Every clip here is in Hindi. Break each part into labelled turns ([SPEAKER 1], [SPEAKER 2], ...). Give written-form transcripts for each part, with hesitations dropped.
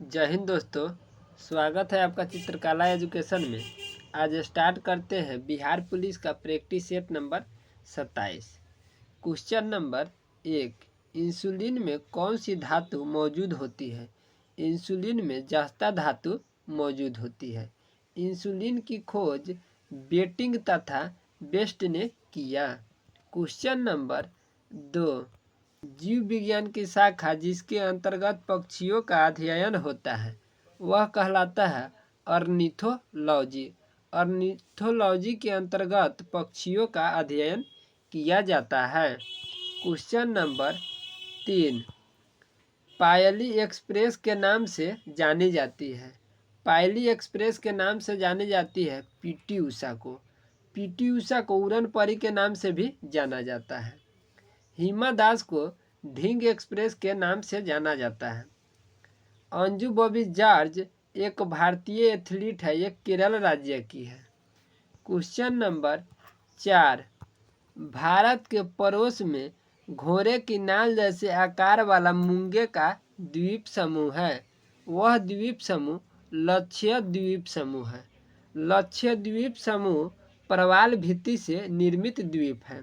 [SPEAKER 1] जय हिंद दोस्तों। स्वागत है आपका चित्रकला एजुकेशन में। आज स्टार्ट करते हैं बिहार पुलिस का practice set number 27। Question number 1, insulin में कौन सी धातु मौजूद होती है? इंसुलिन में जस्ता धातु मौजूद होती है। इंसुलिन की खोज बेटिंग तथा बेस्ट ने किया। क्वेश्चन नंबर 2, जीव विज्ञान की शाखा जिसके अंतर्गत पक्षियों का अध्ययन होता है वह कहलाता है ऑर्निथोलॉजी। ऑर्निथोलॉजी के अंतर्गत पक्षियों का अध्ययन किया जाता है। क्वेश्चन नंबर 3, पायली एक्सप्रेस के नाम से जानी जाती है। पायली एक्सप्रेस के नाम से जानी जाती है पीटी उषा को। पीटी उषा को उड़न परी के नाम से भी जाना जाता है। हिमा दास को ढींग एक्सप्रेस के नाम से जाना जाता है। अंजू बॉबी जॉर्ज एक भारतीय एथलीट है, ये केरल राज्य की है। क्वेश्चन नंबर 4, भारत के पड़ोस में घोड़े की नाल जैसे आकार वाला मूंगे का द्वीप समूह है। वह द्वीप समूह लक्षद्वीप समूह है। लक्षद्वीप समूह प्रवाल भित्ति से निर्मित द्वीप है।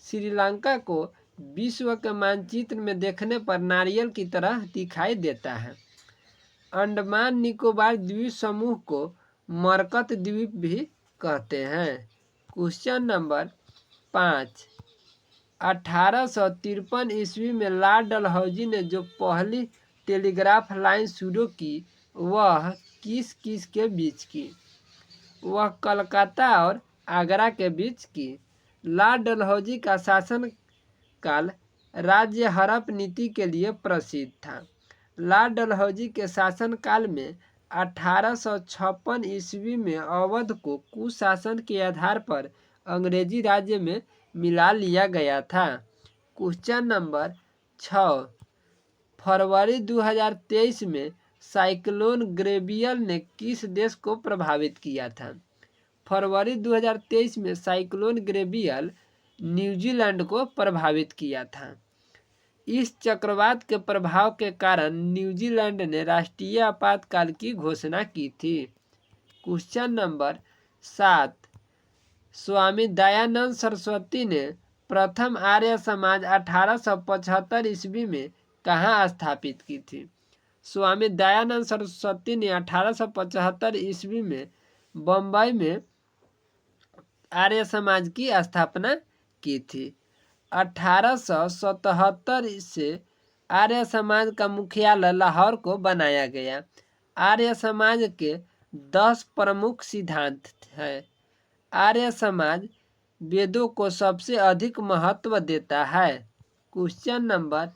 [SPEAKER 1] श्रीलंका को विश्व के मानचित्र में देखने पर नारियल की तरह दिखाई देता है। अंडमान निकोबार द्वीप समूह को मरकत द्वीप भी कहते हैं। क्वेश्चन नंबर 5, 1853 ईस्वी में लॉर्ड डलहौजी ने जो पहली टेलीग्राफ लाइन शुरू की वह किस किस के बीच की? वह कलकत्ता और आगरा के बीच की। लॉर्ड डलहौजी का शासन काल राज्य हड़प नीति के लिए प्रसिद्ध था। लॉर्ड डलहौजी के शासन काल में 1856 ईस्वी में अवध को कुशासन के आधार पर अंग्रेजी राज्य में मिला लिया गया था। क्वेश्चन नंबर 6, फरवरी 2023 में साइक्लोन ग्रेबियल ने किस देश को प्रभावित किया था? फरवरी 2023 में साइक्लोन ग्रेबियल न्यूजीलैंड को प्रभावित किया था। इस चक्रवात के प्रभाव के कारण न्यूजीलैंड ने राष्ट्रीय आपातकाल की घोषणा की थी। क्वेश्चन नंबर 7, स्वामी दयानंद सरस्वती ने प्रथम आर्य समाज 1875 ईस्वी में कहाँ स्थापित की थी? स्वामी दयानंद सरस्वती ने 1875 ईस्वी में बम्बई में आर्य समाज की स्थापना की थी। 1877 से आर्य समाज का मुख्यालय लाहौर को बनाया गया। आर्य समाज के 10 प्रमुख सिद्धांत हैं। आर्य समाज वेदों को सबसे अधिक महत्व देता है। क्वेश्चन नंबर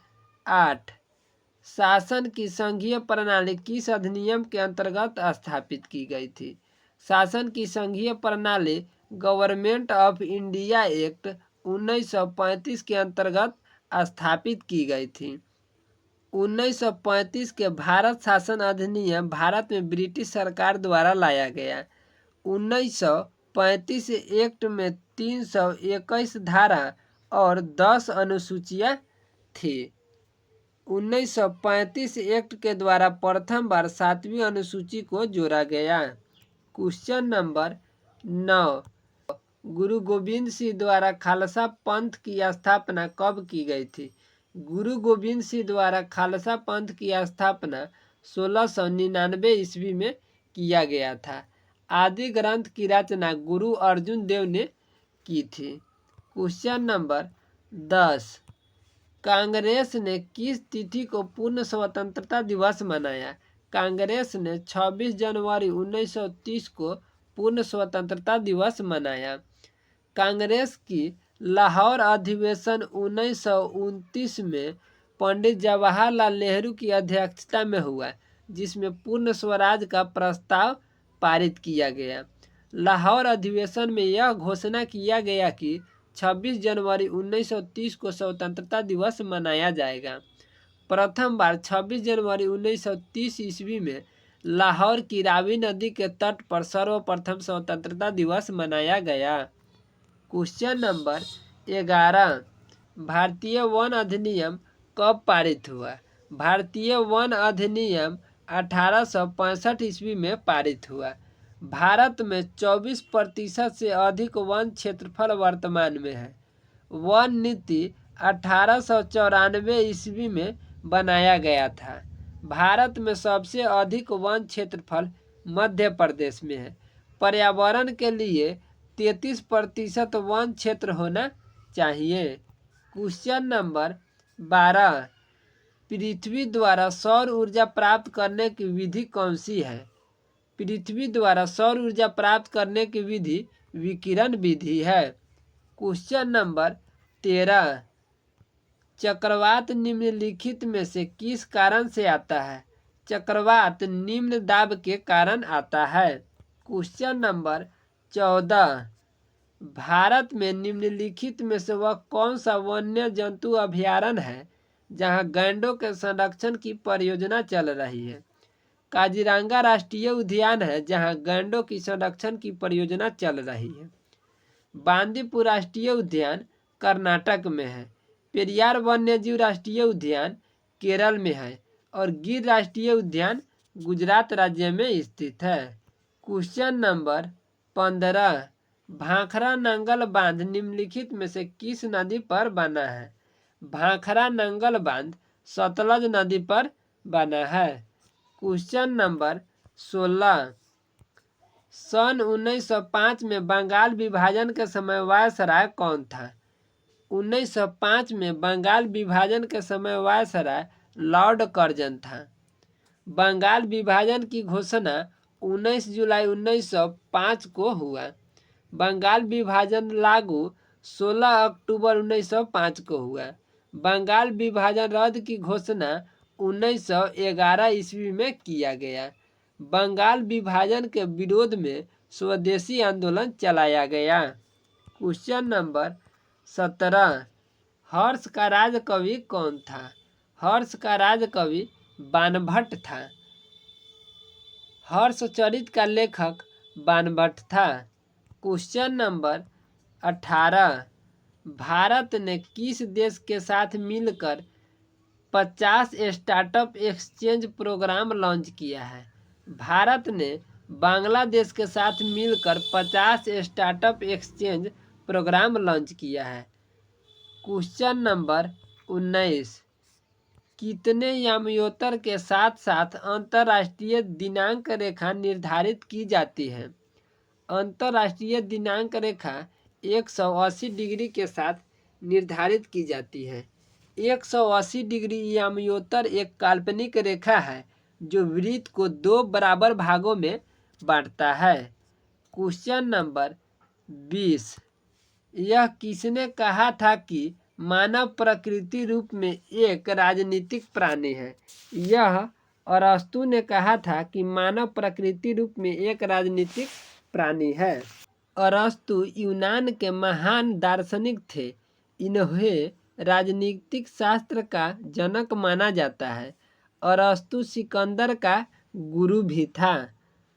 [SPEAKER 1] 8, शासन की संघीय प्रणाली किस अधिनियम के अंतर्गत स्थापित की गई थी? शासन की संघीय प्रणाली गवर्नमेंट ऑफ इंडिया एक्ट 1935 के अंतर्गत स्थापित की गई थी। 1935 के भारत शासन अधिनियम भारत में ब्रिटिश सरकार द्वारा लाया गया। 1935 एक्ट में 321 धारा और 10 अनुसूचियां थी। 1935 एक्ट के द्वारा प्रथम बार 7वीं अनुसूची को जोड़ा गया। क्वेश्चन नंबर 9, गुरु गोविंद सिंह द्वारा खालसा पंथ की स्थापना कब की गई थी? गुरु गोविंद सिंह द्वारा खालसा पंथ की स्थापना 1699 ईस्वी में किया गया था। आदि ग्रंथ की रचना गुरु अर्जुन देव ने की थी। क्वेश्चन नंबर 10, कांग्रेस ने किस तिथि को पूर्ण स्वतंत्रता दिवस मनाया? कांग्रेस ने 26 जनवरी 1930 को पूर्ण स्वतंत्रता दिवस मनाया। कांग्रेस की लाहौर अधिवेशन 1929 में पंडित जवाहरलाल नेहरू की अध्यक्षता में हुआ, जिसमें पूर्ण स्वराज का प्रस्ताव पारित किया गया। लाहौर अधिवेशन में यह घोषणा किया गया कि 26 जनवरी 1930 को स्वतंत्रता दिवस मनाया जाएगा। प्रथम बार 26 जनवरी 1930 ईस्वी में लाहौर की रावी नदी के तट पर सर्वप्रथम स्वतंत्रता दिवस मनाया गया। क्वेश्चन नंबर 11, भारतीय वन अधिनियम कब पारित हुआ? भारतीय वन अधिनियम 1865 ईस्वी में पारित हुआ। भारत में 24% से अधिक वन क्षेत्रफल वर्तमान में है। वन नीति 1894 ईस्वी में बनाया गया था। भारत में सबसे अधिक वन क्षेत्रफल मध्य प्रदेश में है। पर्यावरण के लिए 33% वन क्षेत्र होना चाहिए। क्वेश्चन नंबर 12, पृथ्वी द्वारा सौर ऊर्जा प्राप्त करने की विधि कौन सी है? पृथ्वी द्वारा सौर ऊर्जा प्राप्त करने की विधि विकिरण विधि है। क्वेश्चन नंबर 13, चक्रवात निम्नलिखित में से किस कारण से आता है? चक्रवात निम्न दाब के कारण आता है। क्वेश्चन नंबर 14, भारत में निम्नलिखित में से वह कौन सा वन्य जंतु अभयारण्य है जहां गैंडों के संरक्षण की परियोजना चल रही है? काजीरंगा राष्ट्रीय उद्यान है जहां गैंडों की संरक्षण की परियोजना चल रही है। बांदीपुर राष्ट्रीय उद्यान कर्नाटक में है। पेरियार वन्यजीव राष्ट्रीय उद्यान केरल में है और गिर राष्ट्रीय उद्यान गुजरात राज्य में स्थित है। क्वेश्चन नंबर 15, भाखड़ा नंगल बांध निम्नलिखित में से किस नदी पर बना है? भाखड़ा नंगल बांध सतलज नदी पर बना है। क्वेश्चन नंबर 16, सन 1905 में बंगाल विभाजन के समय वायसराय कौन था? 1905 में बंगाल विभाजन के समय वायसराय लॉर्ड कर्जन था। बंगाल विभाजन की घोषणा 19 जुलाई 1905 को हुआ। बंगाल विभाजन लागू 16 अक्टूबर 1905 को हुआ। बंगाल विभाजन रद्द की घोषणा 1911 ईस्वी में किया गया। बंगाल विभाजन के विरोध में स्वदेशी आंदोलन चलाया गया। क्वेश्चन नंबर 17, हर्ष का राज कवि कौन था? हर्ष का राज कवि बाणभट्ट था। हर्षचरित का लेखक बाणभट्ट था। क्वेश्चन नंबर 18, भारत ने किस देश के साथ मिलकर 50 स्टार्टअप एक्सचेंज प्रोग्राम लॉन्च किया है? भारत ने बांग्लादेश के साथ मिलकर 50 स्टार्टअप एक्सचेंज प्रोग्राम लॉन्च किया है। क्वेश्चन नंबर 19, कितने याम्योत्तर के साथ साथ अंतर्राष्ट्रीय दिनांक रेखा निर्धारित की जाती है? अंतर्राष्ट्रीय दिनांक रेखा 180 डिग्री के साथ निर्धारित की जाती है। 180 डिग्री याम्योत्तर एक काल्पनिक रेखा है जो वृत्त को 2 बराबर भागों में बांटता है। क्वेश्चन नंबर 20, यह किसने कहा था कि मानव प्रकृति रूप में एक राजनीतिक प्राणी है? यह अरस्तु ने कहा था कि मानव प्रकृति रूप में एक राजनीतिक प्राणी है। अरस्तु यूनान के महान दार्शनिक थे। इन्हें राजनीतिक शास्त्र का जनक माना जाता है। अरस्तु सिकंदर का गुरु भी था।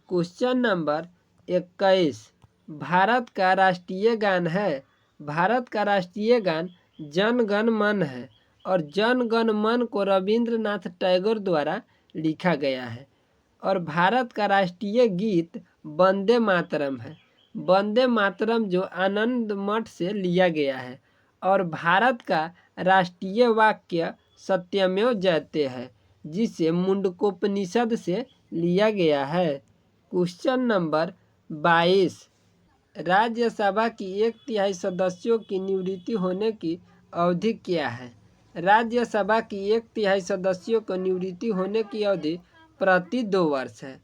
[SPEAKER 1] क्वेश्चन नंबर 21, भारत का राष्ट्रीय गान है। भारत का राष्ट्रीय गान जन गण मन है और जन गण मन को रविंद्रनाथ टैगोर द्वारा लिखा गया है। और भारत का राष्ट्रीय गीत वंदे मातरम है। वंदे मातरम जो आनंद मठ से लिया गया है। और भारत का राष्ट्रीय वाक्य सत्यमेव जयते है जिसे मुंडकोपनिषद से लिया गया है। क्वेश्चन नंबर 22, राज्यसभा की 1/3 सदस्यों की निवृत्ति होने की अवधि क्या है? राज्यसभा की 1/3 सदस्यों को निवृत्ति होने की अवधि प्रति 2 वर्ष है।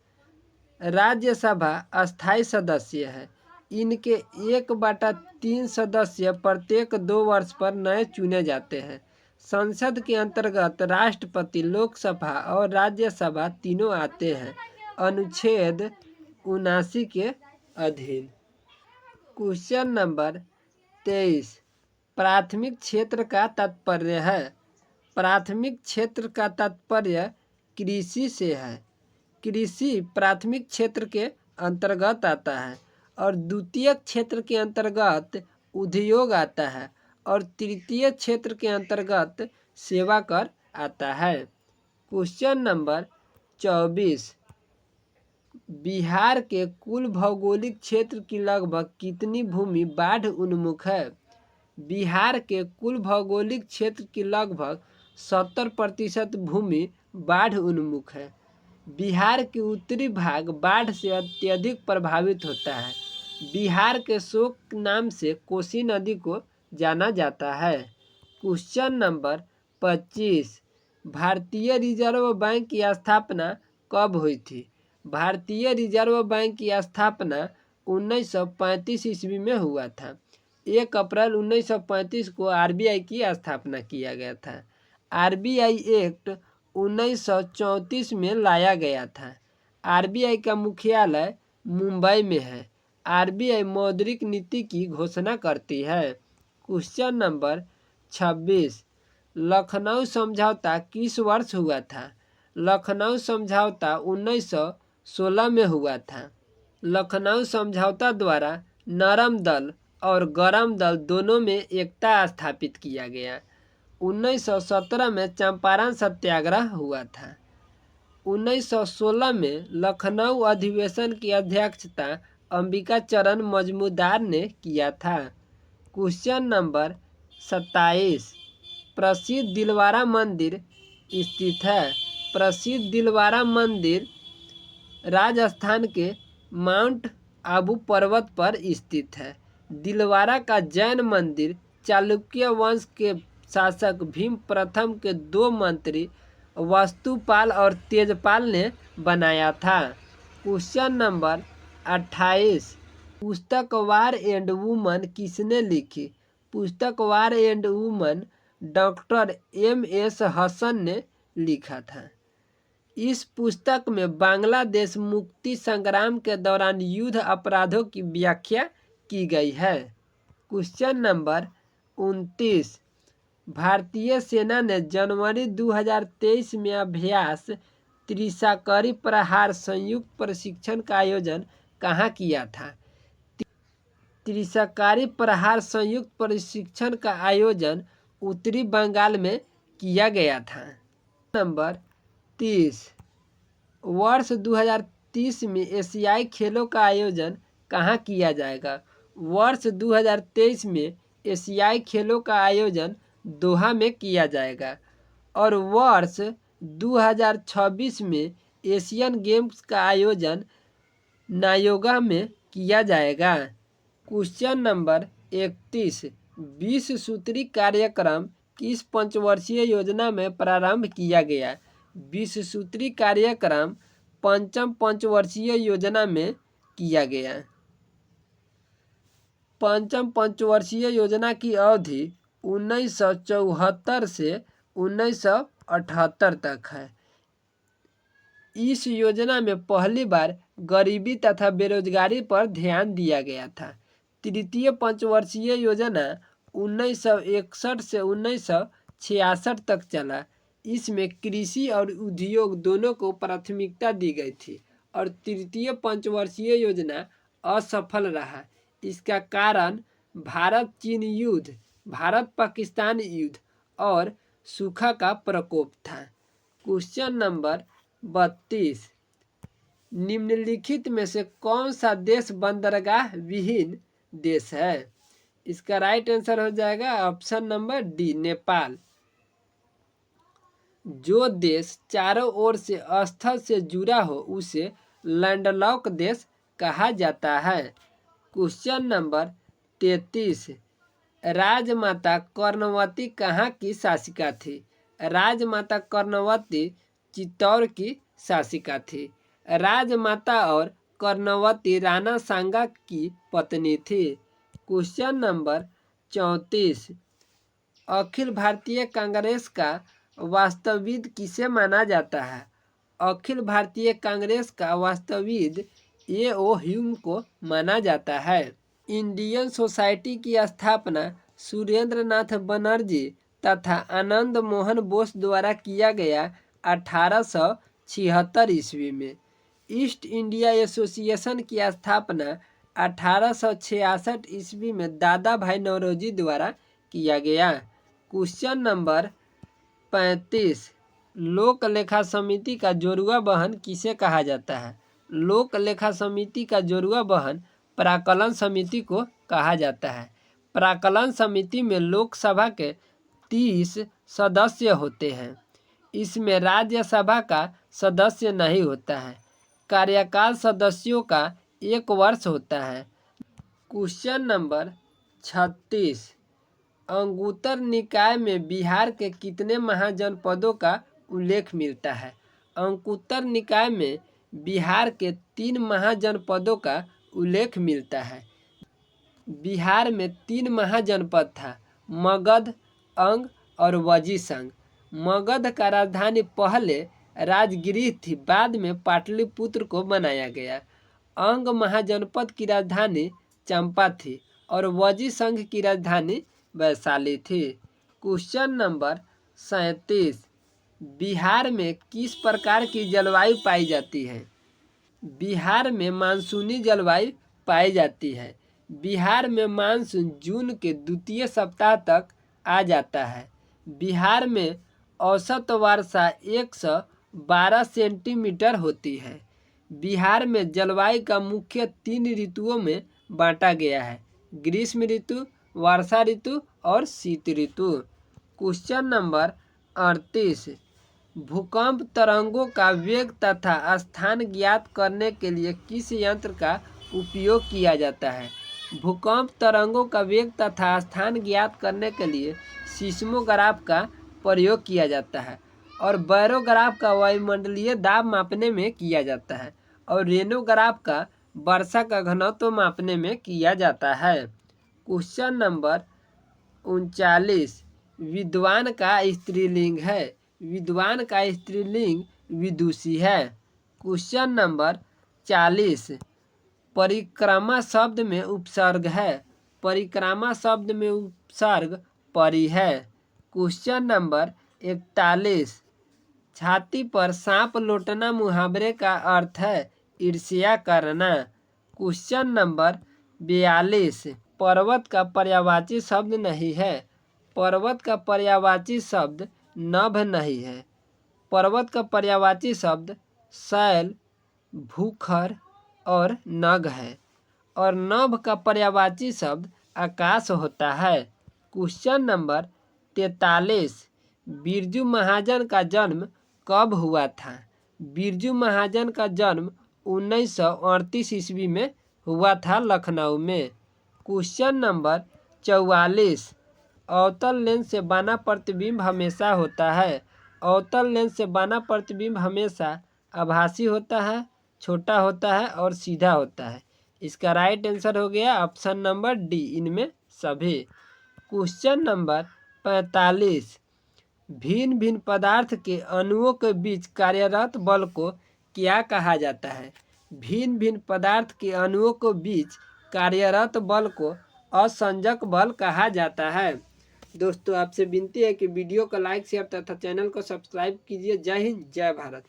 [SPEAKER 1] राज्यसभा अस्थायी सदस्य है। इनके 1/3 सदस्य प्रत्येक 2 वर्ष पर नए चुने जाते हैं। संसद के अंतर्गत राष्ट्रपति, लोकसभा और राज्यसभा तीनों आते हैं अनुच्छेद 79 के अधीन। क्वेश्चन नंबर 23, प्राथमिक क्षेत्र का तात्पर्य है। प्राथमिक क्षेत्र का तात्पर्य कृषि से है। कृषि प्राथमिक क्षेत्र के अंतर्गत आता है और द्वितीय क्षेत्र के अंतर्गत उद्योग आता है और तृतीय क्षेत्र के अंतर्गत सेवा कर आता है। क्वेश्चन नंबर 24 बिहार के कुल भौगोलिक क्षेत्र की लगभग कितनी भूमि बाढ़ उन्मुख है? बिहार के कुल भौगोलिक क्षेत्र की लगभग 70% भूमि बाढ़ उन्मुख है। बिहार के उत्तरी भाग बाढ़ से अत्यधिक प्रभावित होता है। बिहार के शोक नाम से कोसी नदी को जाना जाता है। क्वेश्चन नंबर 25 भारतीय रिजर्व बैंक की स्थापना कब हुई थी? भारतीय रिजर्व बैंक की स्थापना 1935 ईस्वी में हुआ था। 1 अप्रैल 1935 को आरबीआई की स्थापना किया गया था। आरबीआई एक्ट 1934 में लाया गया था। आरबीआई का मुख्यालय मुंबई में है। आरबीआई मौद्रिक नीति की घोषणा करती है। क्वेश्चन नंबर 26 लखनऊ समझौता किस वर्ष हुआ था? लखनऊ समझौता 1916 में हुआ था। लखनऊ समझौता द्वारा नरम दल और गरम दल दोनों में एकता स्थापित किया गया। 1917 में चंपारण सत्याग्रह हुआ था। 1916 में लखनऊ अधिवेशन की अध्यक्षता अंबिका चरण मजूमदार ने किया था। क्वेश्चन नंबर 27 प्रसिद्ध दिलवारा मंदिर स्थित है। प्रसिद्ध दिलवारा मंदिर राजस्थान के माउंट आबू पर्वत पर स्थित है। दिलवारा का जैन मंदिर चालुक्य वंश के शासक भीम प्रथम के 2 मंत्री वस्तुपाल और तेजपाल ने बनाया था। क्वेश्चन नंबर 28 पुस्तक वार एंड वुमन किसने लिखी? पुस्तक war and woman doctor MS. Hasan ने लिखा था। इस पुस्तक में बांग्लादेश मुक्ति संग्राम के दौरान युद्ध अपराधों की व्याख्या की गई है। क्वेश्चन नंबर 29 भारतीय सेना ने जनवरी 2023 में अभ्यास त्रिशाकारी प्रहार संयुक्त प्रशिक्षण का आयोजन कहाँ किया था? त्रिशाकारी प्रहार संयुक्त प्रशिक्षण का आयोजन उत्तरी बंगाल में किया गया था। नंबर 30 वर्ष 2030 में एशियाई खेलों का आयोजन कहाँ किया जाएगा? वर्ष 2023 में एशियाई खेलों का आयोजन दोहा में किया जाएगा और वर्ष 2026 में एशियन गेम्स का आयोजन नायोगा में किया जाएगा। क्वेश्चन नंबर 31 20 सूत्री कार्यक्रम किस पंचवर्षीय योजना में प्रारंभ किया गया? 20 सूत्री कार्यक्रम पंचम पंचवर्षीय योजना में किया गया। पंचम पंचवर्षीय योजना की अवधि 1974 से 1978 तक है। इस योजना में पहली बार गरीबी तथा बेरोजगारी पर ध्यान दिया गया था। तृतीय पंचवर्षीय योजना 1961 से 1966 तक चला। इसमें कृषि और उद्योग दोनों को प्राथमिकता दी गई थी और तृतीय पंचवर्षीय योजना असफल रहा। इसका कारण भारत चीन युद्ध, भारत पाकिस्तान युद्ध और सूखा का प्रकोप था। क्वेश्चन नंबर 32 निम्नलिखित में से कौन सा देश बंदरगाह विहीन देश है? इसका राइट आंसर हो जाएगा ऑप्शन नंबर डी नेपाल। जो देश चारों ओर से स्थल से जुड़ा हो उसे लैंडलॉक देश कहा जाता है। क्वेश्चन नंबर 33 राजमाता कर्णवती कहाँ की शासिका थी? राजमाता कर्णवती चित्तौड़ की शासिका थी। राजमाता और कर्णवती राणा सांगा की पत्नी थी। क्वेश्चन नंबर 34 अखिल भारतीय कांग्रेस का वास्तविद किसे माना जाता है? अखिल भारतीय कांग्रेस का वास्तविद ए.ओ. ह्यूम को माना जाता है। इंडियन सोसाइटी की स्थापना सुरेंद्र नाथ बनर्जी तथा आनंद मोहन बोस द्वारा किया गया 1876 ईस्वी में। ईस्ट इंडिया एसोसिएशन की स्थापना 1866 ईस्वी में दादा भाई नौरोजी द्वारा किया गया। क्वेश्चन नंबर 35 लोक लेखा समिति का जोरुआ वाहन किसे कहा जाता है? लोक लेखा समिति का जोरुआ वाहन प्राक्कलन समिति को कहा जाता है। प्राक्कलन समिति में लोकसभा के 30 सदस्य होते हैं। इसमें राज्यसभा का सदस्य नहीं होता है। कार्यकाल सदस्यों का 1 वर्ष होता है। क्वेश्चन नंबर 36, अंगुत्तर निकाय में बिहार के कितने महाजनपदों का उल्लेख मिलता है? अंगुत्तर निकाय में बिहार के 3 महाजनपदों का उल्लेख मिलता है। बिहार में 3 महाजनपद था, मगध, अंग और वजीसंग। मगध का राजधानी पहले राजगिरी थी, बाद में पाटलिपुत्र को बनाया गया। अंग महाजनपद की राजधानी चंपा थी और वजीसंग की राजधानी वैशाली थी। क्वेश्चन नंबर 37, बिहार में किस प्रकार की जलवायु पाई जाती है? बिहार में मानसूनी जलवायु पाई जाती है। बिहार में मानसून जून के द्वितीय सप्ताह तक आ जाता है। बिहार में औसत वर्षा 112 सेंटीमीटर होती है। बिहार में जलवायु का मुख्य 3 ऋतुओं में बांटा गया है, ग्रीष्म ऋतु, वर्षा ऋतु और शीत ऋतु। क्वेश्चन नंबर 38, भूकंप तरंगों का वेग तथा स्थान ज्ञात करने के लिए किस यंत्र का उपयोग किया जाता है? भूकंप तरंगों का वेग तथा स्थान ज्ञात करने के लिए सीस्मोग्राफ का प्रयोग किया जाता है और बैरोग्राफ का वायुमंडलीय दाब मापने में किया जाता है और रेनोग्राफ का वर्षा का घनत्व मापने में किया जाता है। क्वेश्चन नंबर 39, विद्वान का स्त्रीलिंग है। विद्वान का स्त्रीलिंग विदुषी है। क्वेश्चन नंबर 40, परिक्रमा शब्द में उपसर्ग है। परिक्रमा शब्द में उपसर्ग परि है। क्वेश्चन नंबर 41, छाती पर सांप लौटना मुहावरे का अर्थ है ईर्ष्या करना। क्वेश्चन नंबर 42, पर्वत का पर्यायवाची शब्द नहीं है। पर्वत का पर्यायवाची शब्द नभ नहीं है। पर्वत का पर्यायवाची शब्द शैल, भूखर और नग है और नभ का पर्यायवाची शब्द आकाश होता है। क्वेश्चन नंबर 43, बिरजू महाजन का जन्म कब हुआ था? बिरजू महाजन का जन्म 1938 ईस्वी में हुआ था, लखनऊ में। क्वेश्चन नंबर 44, अवतल लेंस से बना प्रतिबिंब हमेशा होता है। अवतल लेंस से बना प्रतिबिंब हमेशा आभासी होता है, छोटा होता है और सीधा होता है। इसका राइट आंसर हो गया ऑप्शन नंबर डी, इनमें सभी। क्वेश्चन नंबर 45, भिन्न भिन्न पदार्थ के अणुओं के बीच कार्यरत बल को क्या कहा जाता है? भिन्न भिन्न पदार्थ के अणुओं के बीच कार्यरत बल को असंजक बल कहा जाता है। दोस्तों, आपसे विनती है कि वीडियो को लाइक, शेयर तथा चैनल को सब्सक्राइब कीजिए। जय हिंद, जय भारत।